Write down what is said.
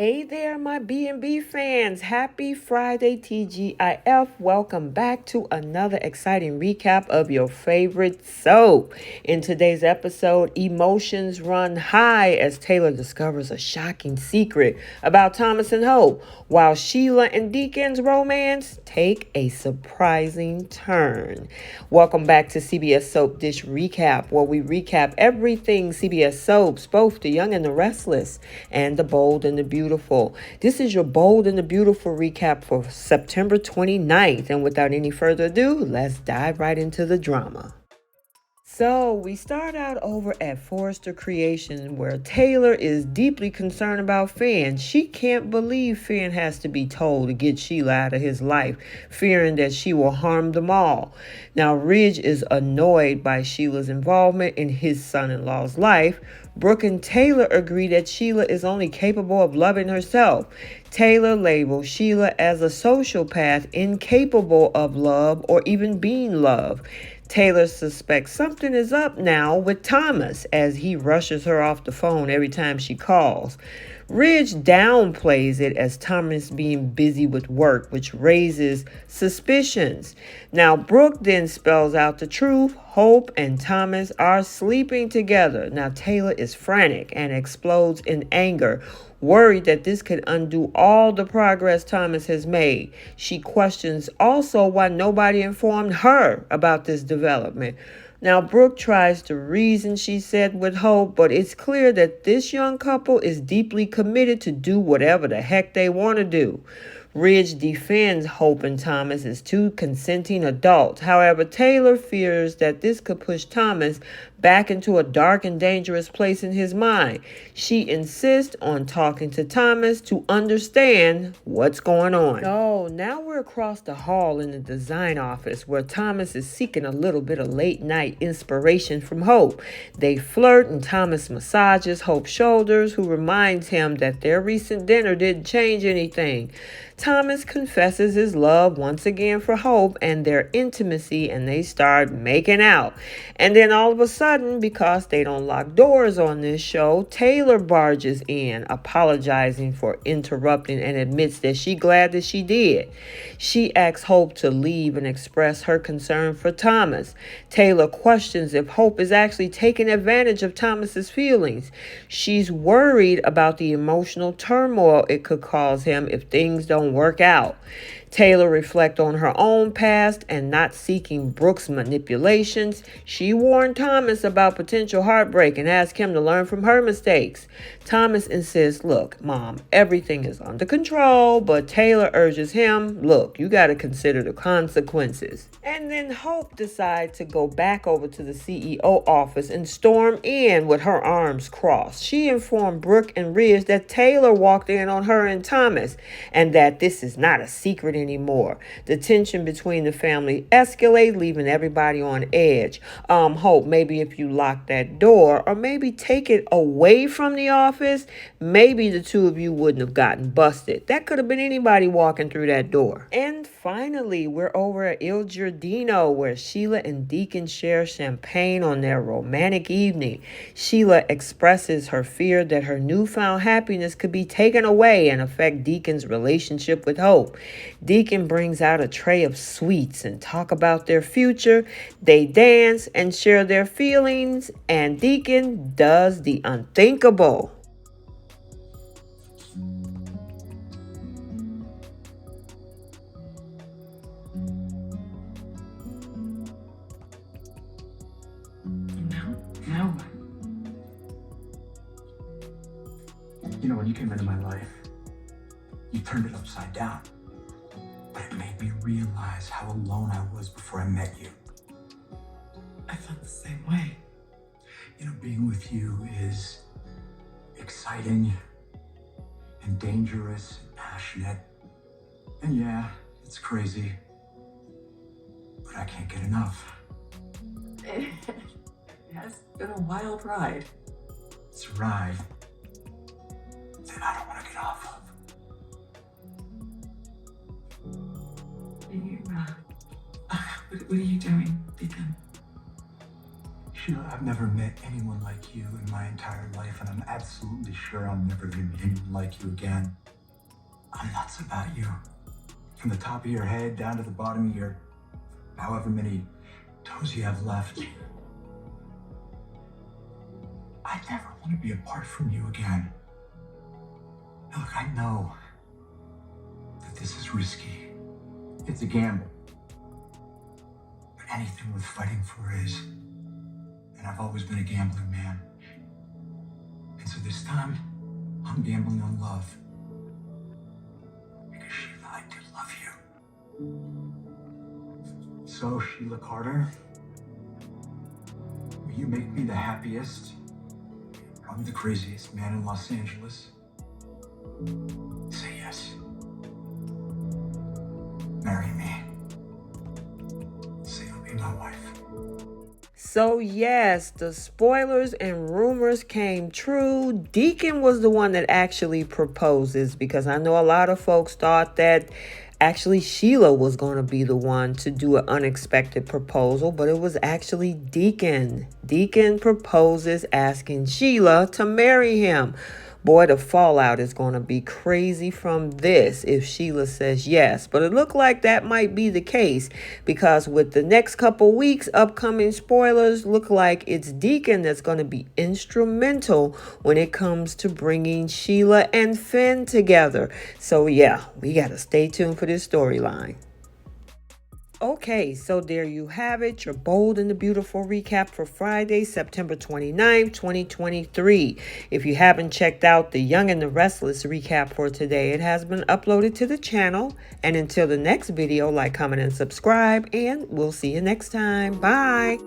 Hey there, my B&B fans. Happy Friday, TGIF. Welcome back to another exciting recap of your favorite soap. In today's episode, emotions run high as Taylor discovers a shocking secret about Thomas and Hope, while Sheila and Deacon's romance take a surprising turn. Welcome back to CBS Soap Dish Recap, where we recap everything CBS soaps, both the young and the restless, and the bold and the beautiful. This is your Bold and the Beautiful recap for September 29th. And without any further ado, let's dive right into the drama. So we start out over at Forrester Creation, where Taylor is deeply concerned about Finn. She can't believe Finn has to be told to get Sheila out of his life, fearing that she will harm them all. Now Ridge is annoyed by Sheila's involvement in his son-in-law's life. Brooke and Taylor agree that Sheila is only capable of loving herself. Taylor labels Sheila as a sociopath, incapable of love or even being loved. Taylor suspects something is up now with Thomas as he rushes her off the phone every time she calls. Ridge downplays it as Thomas being busy with work, which raises suspicions. Now, Brooke then spells out the truth. Hope and Thomas are sleeping together. Now, Taylor is frantic and explodes in anger, worried that this could undo all the progress Thomas has made. She questions also why nobody informed her about this development. Now, Brooke tries to reason, she said, with Hope, but it's clear that this young couple is deeply committed to do whatever the heck they want to do. Ridge defends Hope and Thomas as two consenting adults. However, Taylor fears that this could push Thomas back into a dark and dangerous place in his mind. She insists on talking to Thomas to understand what's going on. So now we're across the hall in the design office where Thomas is seeking a little bit of late night inspiration from Hope. They flirt and Thomas massages Hope's shoulders, who reminds him that their recent dinner didn't change anything. Thomas confesses his love once again for Hope and their intimacy, and they start making out. And then all of a sudden, because they don't lock doors on this show, Taylor barges in, apologizing for interrupting, and admits that she's glad that she did. She asks Hope to leave and express her concern for Thomas. Taylor questions if Hope is actually taking advantage of Thomas's feelings. She's worried about the emotional turmoil it could cause him if things don't work out. Taylor reflects on her own past and not seeking Brooke's manipulations. She warned Thomas about potential heartbreak and asked him to learn from her mistakes. Thomas insists, look, Mom, everything is under control, but Taylor urges him, look, you got to consider the consequences. And then Hope decides to go back over to the CEO office and storm in with her arms crossed. She informed Brooke and Ridge that Taylor walked in on her and Thomas, and that this is not a secret anymore. The tension between the family escalates, leaving everybody on edge. Hope, maybe if you lock that door, or maybe take it away from the office, maybe the two of you wouldn't have gotten busted. That could have been anybody walking through that door. And finally, we're over at Il Giardino, where Sheila and Deacon share champagne on their romantic evening. Sheila expresses her fear that her newfound happiness could be taken away and affect Deacon's relationship with Hope. Deacon brings out a tray of sweets and talk about their future. They dance and share their feelings, and Deacon does the unthinkable. Now what? You know, when you came into my life, you turned it upside down. But it made me realize how alone I was before I met you. I felt the same way. You know, being with you is exciting and dangerous and passionate. And yeah, it's crazy. But I can't get enough. It has been a wild ride. It's a ride that I don't want to get off of. What are you doing, Deacon? Sheila, I've never met anyone like you in my entire life, and I'm absolutely sure I'm never gonna meet anyone like you again. I'm nuts about you. From the top of your head down to the bottom of your however many toes you have left. I never want to be apart from you again. Now, look, I know that this is risky. It's a gamble. But anything worth fighting for is. And I've always been a gambling man. And so this time, I'm gambling on love. Because Sheila, I do love you. So, Sheila Carter, will you make me the happiest, probably the craziest man in Los Angeles? Say yes. Marry me. Say you'll be my wife. So yes, the spoilers and rumors came true. Deacon was the one that actually proposes, because I know a lot of folks thought that actually Sheila was going to be the one to do an unexpected proposal, but it was actually Deacon. Deacon proposes asking Sheila to marry him. Boy, the fallout is going to be crazy from this if Sheila says yes. But it looked like that might be the case, because with the next couple weeks, upcoming spoilers look like it's Deacon that's going to be instrumental when it comes to bringing Sheila and Finn together. So yeah, we got to stay tuned for this storyline. Okay, so there you have it, your bold and the beautiful recap for Friday, September 29th, 2023. If you haven't checked out the Young and the Restless recap for today, it has been uploaded to the channel. And until the next video, like, comment, and subscribe, and we'll see you next time. Bye.